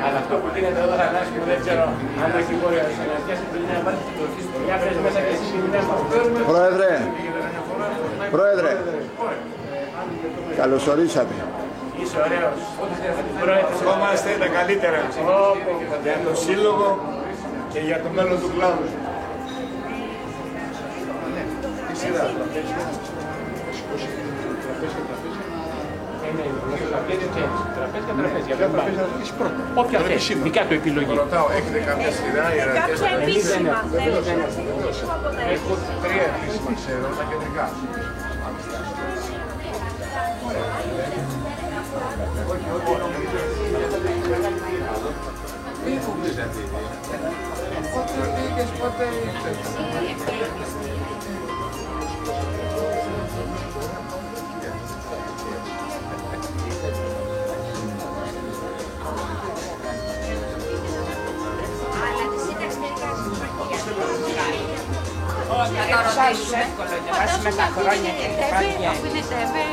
Αλλά αυτό που γίνεται εδώ θα αλλάξει που δεν ξέρω αν έχει μπορεί να συναντιάσει πριν να πάρει την τορκή στο για βρες μέσα και εσύ είναι Πρόεδρε, καλωσορίσατε. Είσαι ωραίος. Ευχόμαστε τα καλύτερα για τον Σύλλογο και για το μέλλον του κλάδου. Όποια θέση, δικιά του επιλογή. Ρωτάω, έχετε κάποια σειρά ιεραρχίας? Κάποια επίσημα θέλουμε. Έχω 3 επίσημα, ξέρω, τα κεντρικά. Μην φοβίζετε. Πότε πήγες, πότε ήρθες. Να το ρωτήσουμε. Φαντάζομαι με τα χρόνια και υπάρχει. Αφού είναι ΤΕΒΕ,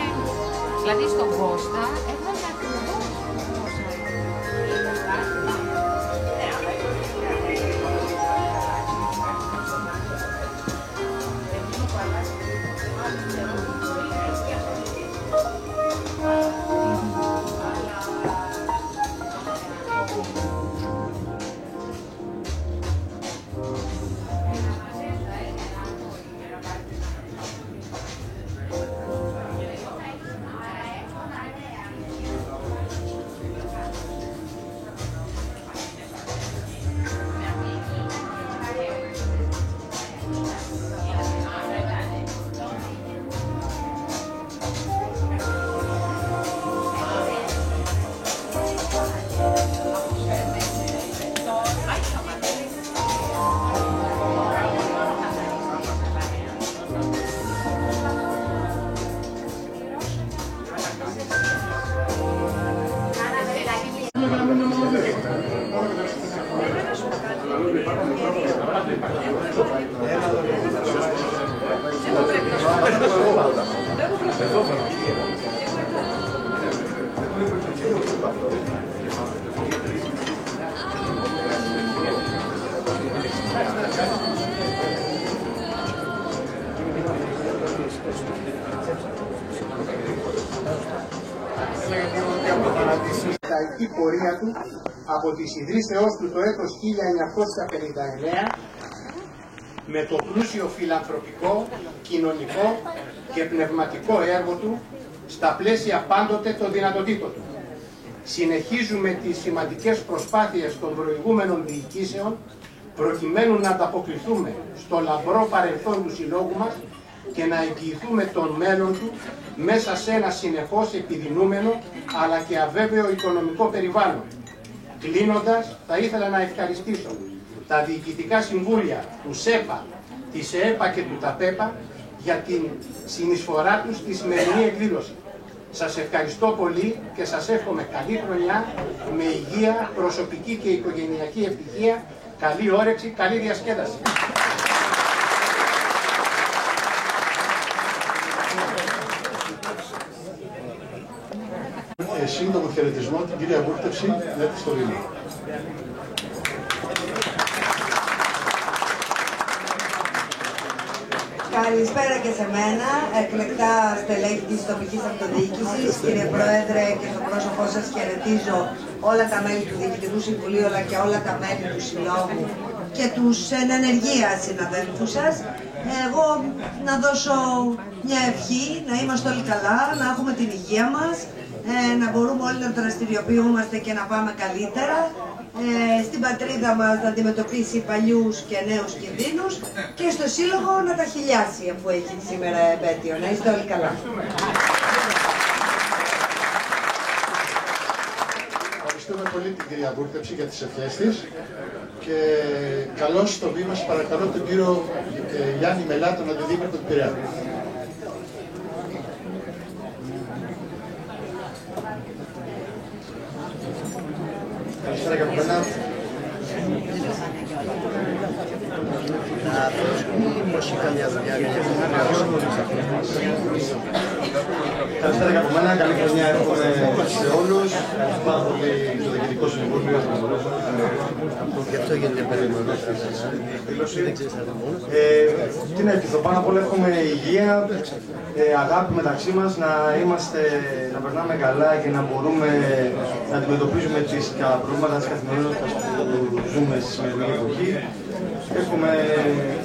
δηλαδή στον Κώστα, έβαλε ακριβώς πόσα Η πορεία του από τις ιδρύσεώς του το έτος 1959 με το πλούσιο φιλανθρωπικό, κοινωνικό και πνευματικό έργο του στα πλαίσια πάντοτε των δυνατοτήτων του. Συνεχίζουμε τις σημαντικές προσπάθειες των προηγούμενων διοικήσεων προκειμένου να ανταποκριθούμε στο λαμπρό παρελθόν του συλλόγου μας και να εγγυηθούμε τον μέλλον του μέσα σε ένα συνεχώς επιδεινούμενο αλλά και αβέβαιο οικονομικό περιβάλλον. Κλείνοντας, θα ήθελα να ευχαριστήσω τα διοικητικά συμβούλια του ΣΕΠΑ, της ΕΕΠΑ και του ΤΑΠΕΠΑ για την συνεισφορά τους στη σημερινή εκδήλωση. Σας ευχαριστώ πολύ και σας εύχομαι καλή χρονιά με υγεία, προσωπική και οικογενειακή ευτυχία, καλή όρεξη, καλή διασκέδαση. Σύντομο χαιρετισμό την κυρία Βούρτευση με τη στο βήμα. Καλησπέρα και σε μένα, εκλεκτά στελέχη της τοπικής αυτοδιοίκησης. Κύριε Πρόεδρε, και στο πρόσωπό σας χαιρετίζω όλα τα μέλη του Διοικητικού Συμβουλίου αλλά και όλα τα μέλη του Συλλόγου και τους εν ενεργεία συναδέλφους σας. Εγώ να δώσω μια ευχή, να είμαστε όλοι καλά, να έχουμε την υγεία μας, να μπορούμε όλοι να δραστηριοποιούμαστε και να πάμε καλύτερα, στην πατρίδα μας να αντιμετωπίσει παλιούς και νέους κινδύνους και στο Σύλλογο να τα χιλιάσει αφού έχει σήμερα επέτειο. Να είστε όλοι καλά. Ευχαριστούμε πολύ την κυρία Βούρτευση για τις ευχές της και καλώς στο βήμα σας παρακαλώ τον κύριο Γιάννη Μελά, τον Αντιδήμαρχο του Πειραιά. Καλησπέρα και από μένα. Καλησπέρα από μένα, καλή χρονιά εύχομαι σε όλους. Ευχαριστώ πάρα πολύ το Διοικητικό Συμβούλιο. Γι' αυτό γίνεται περίπου. Τι να ευχηθώ, πάνω απ' όλα εύχομαι υγεία, αγάπη μεταξύ μας, να περνάμε καλά και να μπορούμε να αντιμετωπίζουμε τα προβλήματα της καθημερινότητας που ζούμε στη σημερινή εποχή. Εύχομαι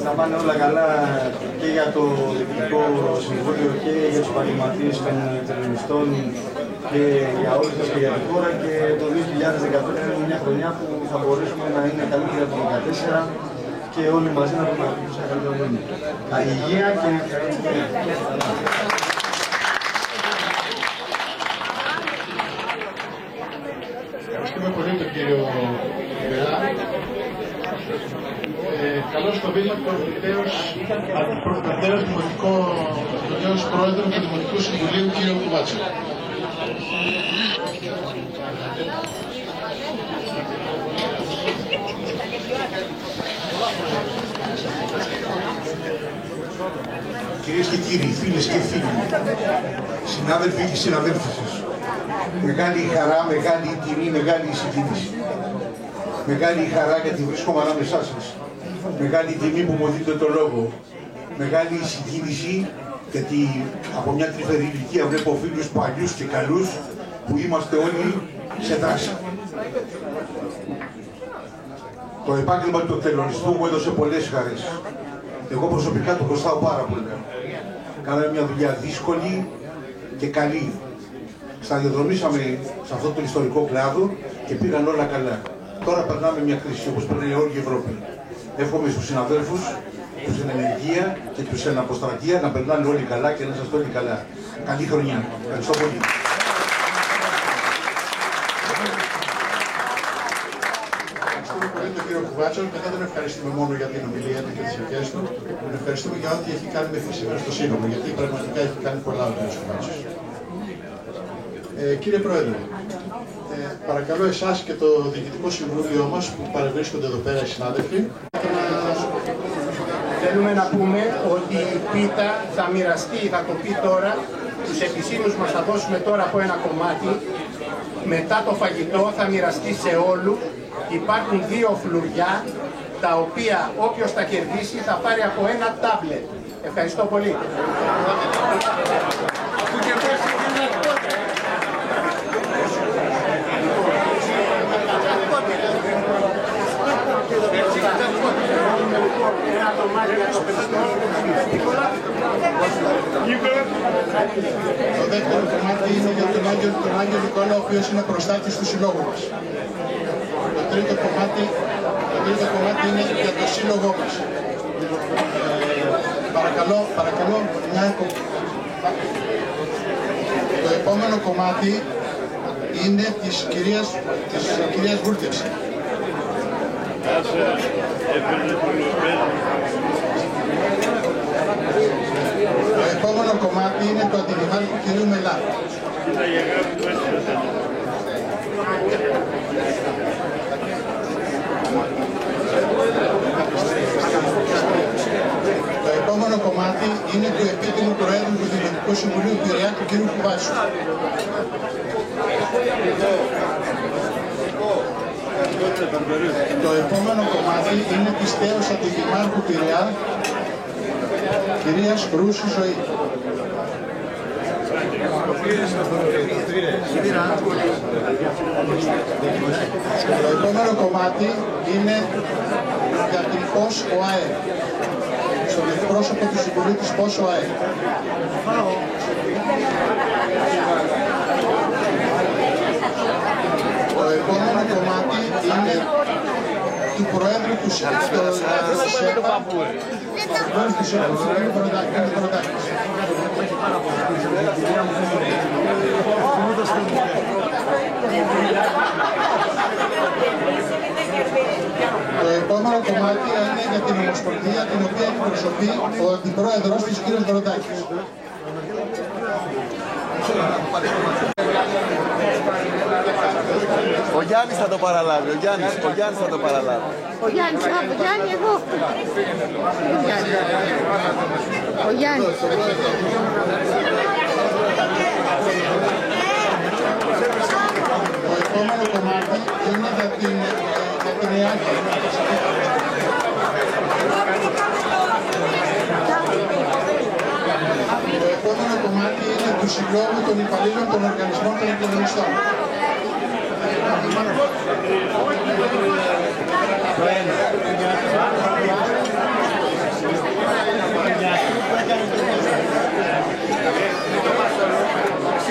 να πάνε όλα καλά και για το Διοικητικό Συμβούλιο και για τους επαγγελματίες των τελεμιστών και για όλους μας και για την χώρα, και το 2015 είναι μια χρονιά που θα μπορέσουμε να είναι καλύτερα από το 2014 και όλοι μαζί να προγραμματίσουμε σε καλύτερο μέλλον. Καλή υγεία και Ευχαριστούμε πολύ τον κύριο Λιβερά. Καλώς στο βήμα τον νέος πρόεδρο του Δημοτικού Συμβουλίου, κύριο Κουβάτσο. Κυρίες και κύριοι, φίλες και φίλοι, συνάδελφοι και συναδέλφισες, μεγάλη χαρά, μεγάλη τιμή, μεγάλη συγκίνηση. Μεγάλη χαρά γιατί βρίσκομαι ανάμεσά σας. Μεγάλη τιμή που μου δείτε το λόγο. Μεγάλη συγκίνηση γιατί από μια τρυφερή ηλικία βλέπω φίλους παλιούς και καλούς που είμαστε όλοι σε δράση. Το επάγγελμα του τελωνιστού μου έδωσε πολλές χαρές. Εγώ προσωπικά το χρωστάω πάρα πολύ. Κάναμε μια δουλειά δύσκολη και καλή. Σταδιοδρομήσαμε σε αυτόν τον ιστορικό κλάδο και πήγαν όλα καλά. Τώρα περνάμε μια κρίση όπως περνάει όλη η Ευρώπη. Εύχομαι στους συναδέλφους, τους εν ενεργεία και τους εν αποστρατεία να περνάνε όλοι καλά και να σας όλοι καλά. Καλή χρονιά. Ευχαριστώ πολύ. Ευχαριστούμε πολύ τον κύριο Κουβάτσο και δεν τον ευχαριστούμε μόνο για την ομιλία του και τις ευχές του. Τον ευχαριστούμε για ό,τι έχει κάνει μέχρι σήμερα στο σύνολο, γιατί πραγματικά έχει κάνει πολλά ο κύριος Κουβάτσος. Κύριε Πρόεδρε, παρακαλώ εσάς και το Διοικητικό Συμβούλιο μας που παρευρίσκονται εδώ πέρα οι συνάδελφοι. Θέλουμε να πούμε ότι η πίτα θα μοιραστεί, θα το πει τώρα, τους επισήμους μας θα δώσουμε τώρα από ένα κομμάτι. Μετά το φαγητό θα μοιραστεί σε όλους. Υπάρχουν 2 φλουριά, τα οποία όποιος τα κερδίσει θα πάρει από ένα τάμπλετ. Ευχαριστώ πολύ. Το δεύτερο κομμάτι είναι για τον Άγγελο Νικόλα, ο οποίος είναι προστάτης του συλλόγου μας. Το τρίτο κομμάτι είναι για το σύλλογό μας. Παρακαλώ, το επόμενο κομμάτι είναι της κυρίας Βούρτεψη. Το επόμενο κομμάτι είναι το αντιδημάρχου του κυρίου Μελά. Το επόμενο κομμάτι είναι του επίτιμου Προέδρου του Δημοτικού Συμβουλίου Πειραιά, του κυρίου Κουβάτσου. Το επόμενο κομμάτι είναι της τέως αντιδημάρχου Πειραιά, κυρίας Ρούση Ζωή. Το επόμενο κομμάτι είναι για την ΠΟΣ ΟΑΕ, στον εκπρόσωπο του Συμβουλίου της ΠΟΣ ΟΑΕ. Το επόμενο κομμάτι είναι του Προέδρου του ΣΕΠΑ, Το επόμενο κομμάτι είναι για την Ομοσπονδία, την οποία εκπροσωπεί ο αντιπρόεδρος της κ. Δωροντάκης. Το Ο Γιάννης θα το παραλάβει, ο Γιάννης θα το παραλάβει. Ο Γιάννης, ο Γιάννη εγώ. Ο Γιάννης. Το επόμενο κομμάτι είναι για την Ιάκη. Το επόμενο κομμάτι είναι του Συλλόγου των Υπαλλήλων των Οργανισμών των Εκκλησιών.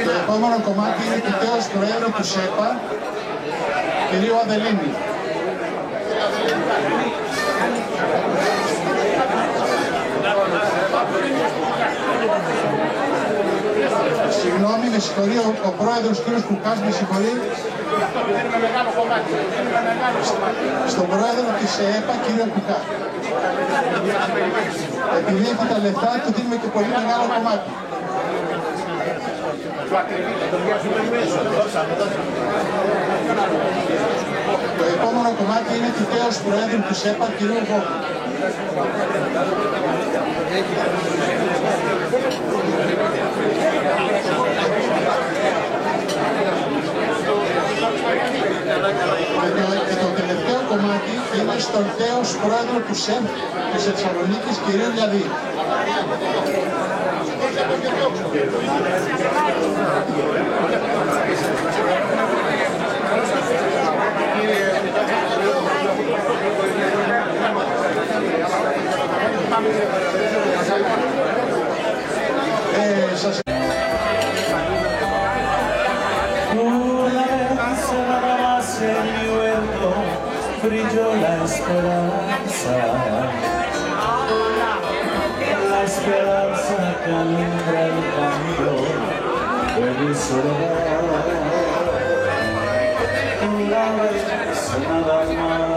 Το επόμενο κομμάτι είναι του τέος Προέδρου του ΣΕΠΑ, κυρίου Αδελίνη. Συγγνώμη, με συγχωρεί, ο πρόεδρος κ. Κουκάς με συγχωρεί. Στον πρόεδρο της ΕΕΠΑ, κ. Κουκά. Επειδή έχει τα λεφτά, του δίνουμε και πολύ μεγάλο κομμάτι. Το επόμενο κομμάτι είναι του τέος Προέδρου του ΣΕΠΑ, κ. Βόκου. Και το τελευταίο κομμάτι είναι στον τέος Πρόεδρο του ΣΕΠ της Θεσσαλονίκης, κ. Λιαδί. Σας... brilló la esperanza que alumbra el camino de mi soledad. Una vez nada más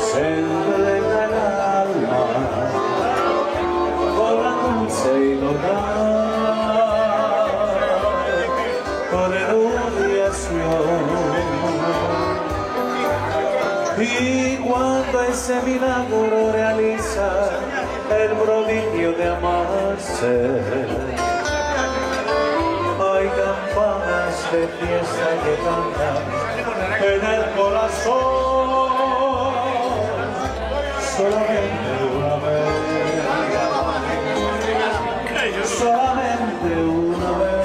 se enreda el alma con la dulce ilusión, con erudiación. Y cuando ese milagro realiza el prodigio de amarse, hay campanas de fiesta que cantan en el corazón, solamente una vez, solamente una vez.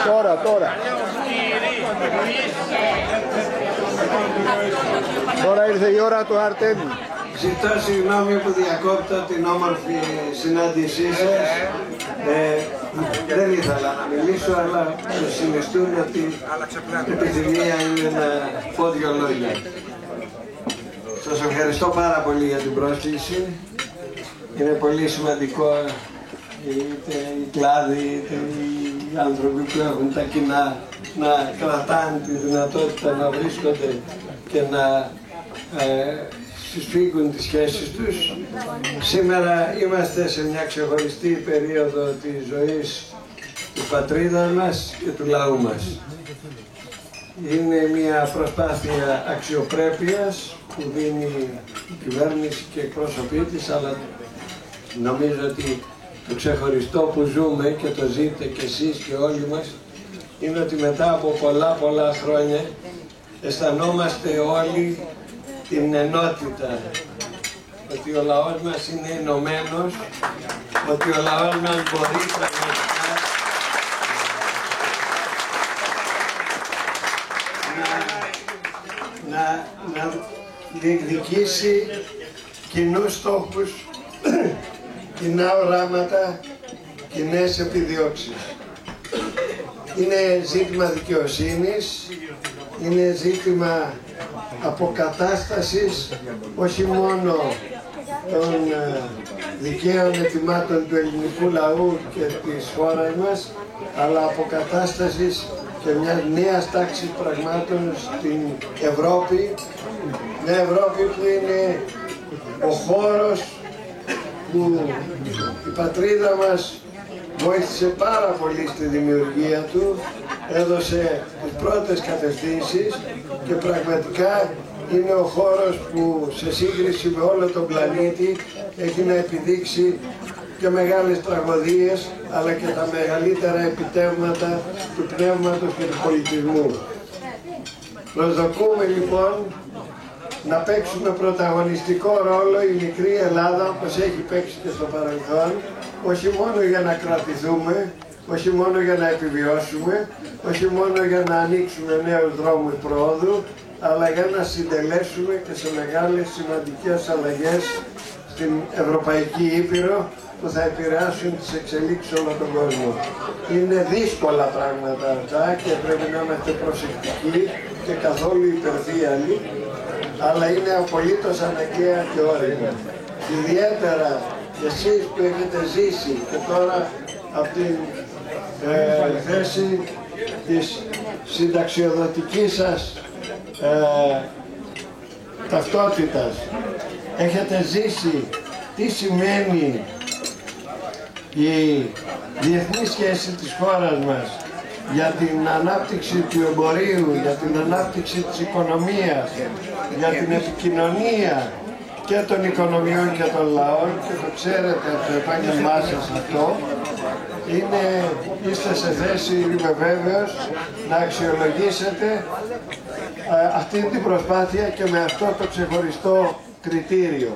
τώρα. Τώρα ήρθε η ώρα του Αρτέμι. Ζητώ συγγνώμη που διακόπτω την όμορφη συνάντησή σας. Δεν ήθελα να μιλήσω, αλλά συνιστούν ότι η επιθυμία είναι να πω δύο λόγια. Σας ευχαριστώ πάρα πολύ για την πρόσκληση. Είναι πολύ σημαντικό είτε οι κλάδοι είτε οι άνθρωποι που έχουν τα κοινά να κρατάνε τη δυνατότητα να βρίσκονται και να συσφίγγουν τις σχέσεις τους. Σήμερα είμαστε σε μια ξεχωριστή περίοδο της ζωής της πατρίδας μας και του λαού μας. Είναι μια προσπάθεια αξιοπρέπειας που δίνει η κυβέρνηση και εκπρόσωποι της, αλλά νομίζω ότι το ξεχωριστό που ζούμε και το ζείτε κι εσείς και όλοι μας είναι ότι μετά από πολλά χρόνια αισθανόμαστε όλοι την ενότητα, ότι ο λαός μας είναι ενωμένος, ότι ο λαός μας μπορεί πραγματικά να διεκδικήσει κοινούς στόχους, κοινά οράματα, κοινές επιδιώξεις. Είναι ζήτημα δικαιοσύνης, είναι ζήτημα αποκατάστασης όχι μόνο των δικαίων αιτημάτων του ελληνικού λαού και της χώρας μας, αλλά αποκατάστασης και μιας νέας τάξης πραγμάτων στην Ευρώπη, μια Ευρώπη που είναι ο χώρος που η πατρίδα μας βοήθησε πάρα πολύ στη δημιουργία του, έδωσε τις πρώτες κατευθύνσεις και πραγματικά είναι ο χώρος που σε σύγκριση με όλο τον πλανήτη έχει να επιδείξει και μεγάλες τραγωδίες αλλά και τα μεγαλύτερα επιτεύγματα του πνεύματος και του πολιτισμού. Προσδοκούμε λοιπόν να παίξουμε πρωταγωνιστικό ρόλο η μικρή Ελλάδα όπως έχει παίξει και στο παρελθόν, όχι μόνο για να κρατηθούμε, όχι μόνο για να επιβιώσουμε, όχι μόνο για να ανοίξουμε νέους δρόμους προόδου, αλλά για να συντελέσουμε και σε μεγάλες σημαντικές αλλαγές στην Ευρωπαϊκή Ήπειρο που θα επηρεάσουν τις εξελίξεις όλο τον κόσμο. Είναι δύσκολα πράγματα αυτά και πρέπει να είμαστε προσεκτικοί και καθόλου υπερδίαλοι, αλλά είναι απολύτως αναγκαία και όρημα. Ιδιαίτερα εσείς που έχετε ζήσει και τώρα από την θέση της συνταξιοδοτικής σας ταυτότητας, έχετε ζήσει τι σημαίνει η διεθνή σχέση της χώρας μας για την ανάπτυξη του εμπορίου, για την ανάπτυξη της οικονομίας, για την επικοινωνία και των οικονομιών και των λαών, και το ξέρετε από το επάγγελμά σας αυτό. Είστε σε θέση, είμαι βέβαιος, να αξιολογήσετε αυτή την προσπάθεια και με αυτό το ξεχωριστό κριτήριο,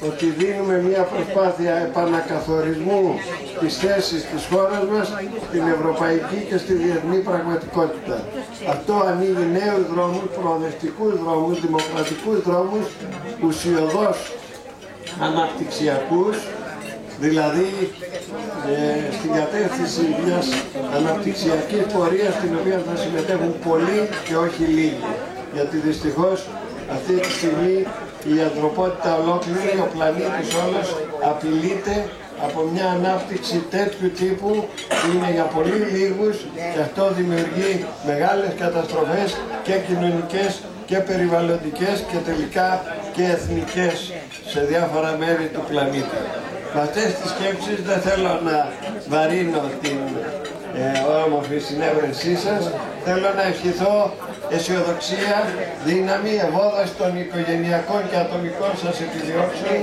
ότι δίνουμε μια προσπάθεια επανακαθορισμού της θέσης της χώρας μας στην ευρωπαϊκή και στη διεθνή πραγματικότητα. Αυτό ανοίγει νέους δρόμους, προοδευτικούς δρόμους, δημοκρατικούς δρόμους, ουσιωδώς αναπτυξιακούς, δηλαδή στην κατεύθυνση μιας αναπτυξιακής πορείας στην οποία θα συμμετέχουν πολλοί και όχι λίγοι. Γιατί δυστυχώς αυτή τη στιγμή η ανθρωπότητα ολόκληρη, ο πλανήτης όλος απειλείται από μια ανάπτυξη τέτοιου τύπου που είναι για πολύ λίγους και αυτό δημιουργεί μεγάλες καταστροφές και κοινωνικές και περιβαλλοντικές και τελικά και εθνικές σε διάφορα μέρη του πλανήτη. Με αυτές τις σκέψεις δεν θέλω να βαρύνω την όμορφη συνέβρεσή σας. Θέλω να ευχηθώ αισιοδοξία, δύναμη, ευόδοση των οικογενειακών και ατομικών σας επιδιώξεων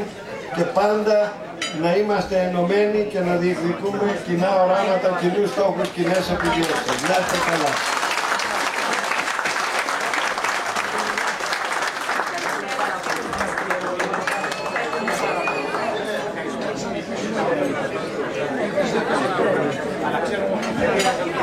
και πάντα να είμαστε ενωμένοι και να διεκδικούμε κοινά οράματα, κοινούς στόχους, κοινές επιδιώξεις. Να είστε καλά. Αλλά ξέρουμε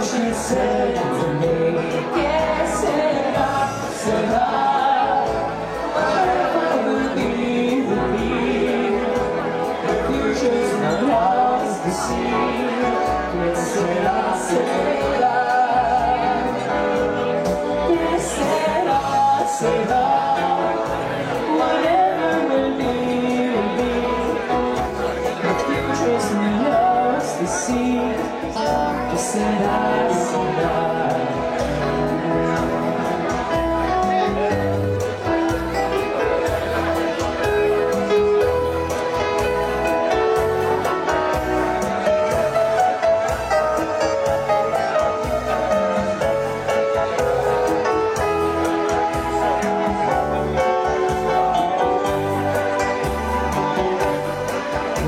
she said to me, que será, será, whatever will be, the future's not ours to see, que será, será, que será, será, whatever will be, the future's not ours to see. Será, será.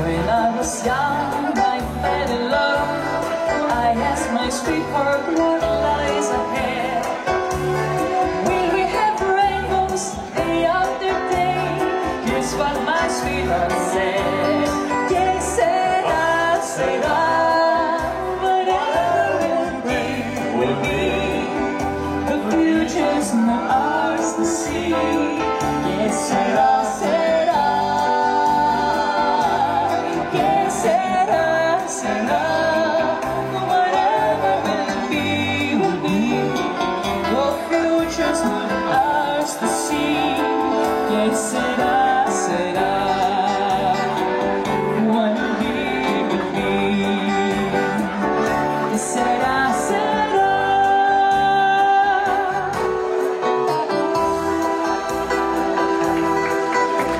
When I was young, I fell in love. I asked my sweetheart what lies ahead. Will we have rainbows day after day? Here's what my sweetheart said. Que será, será, whatever will be. The future's not ours to see. Que será, será, que será, será. To see, que será, será, what will be, que será, será.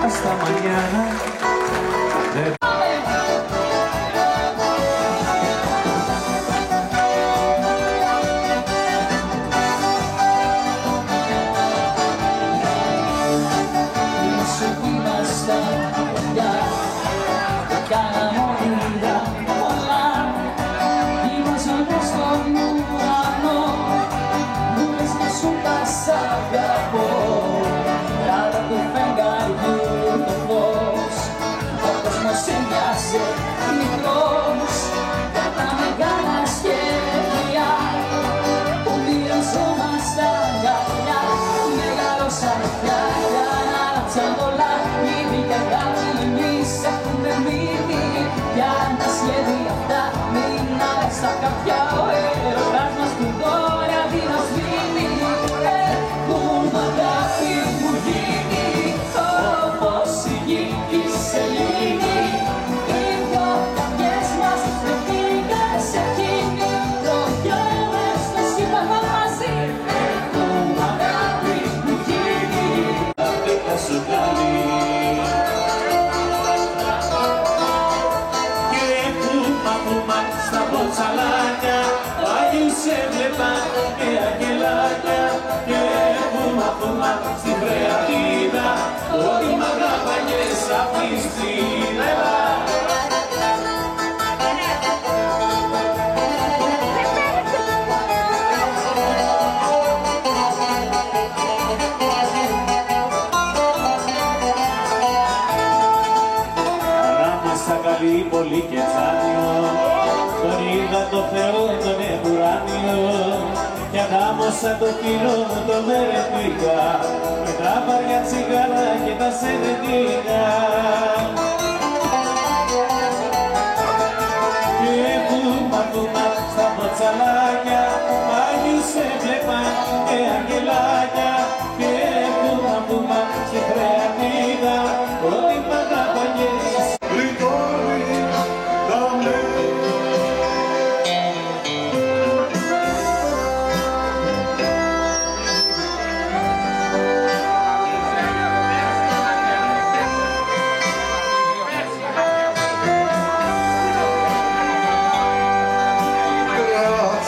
Hasta mañana. Στα κάποια ο έρωτας μας του τώρα δυνασμήνει. Έχουμε αγάπη μου γίνει όπως η γη η σελήνη. Οι δυο καρδιές μας βρεθήκαν σε εκείνη. Τρώγαμε στο σύμπανο μαζί. Έχουμε αγάπη μου γίνει Αφρικά σου καλή. Στα ποτσαλάκια πάλι σε βλέπα και αγγελάκια και φούμα στη βρεατίδα ότι μ' αγάπαγες απ' τη στρίδα. Ανάμεσα καλή πολύ και τσάνιο τον είδα το Θεό τον Επουράνιο κι ανάμωσα το φίλο μου το μερετήκα με τα βαριά τσιγάρα και τα σενετήκα. Και φούμα στα ποτσαλάκια πάλι σε βλέπα και αγγελάκια και φούμα στη χρεατίδα ότι μ' αγάπαγες.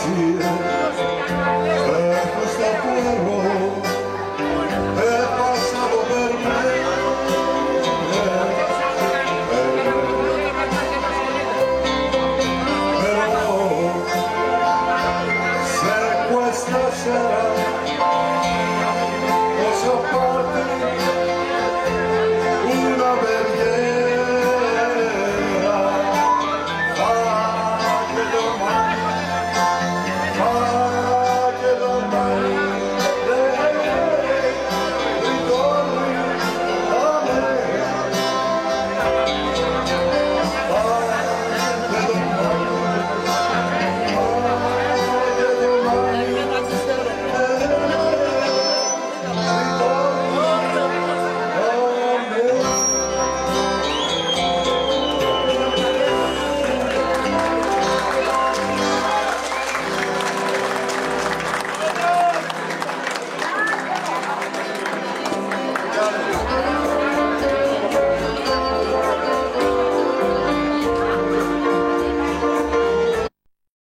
Grazie.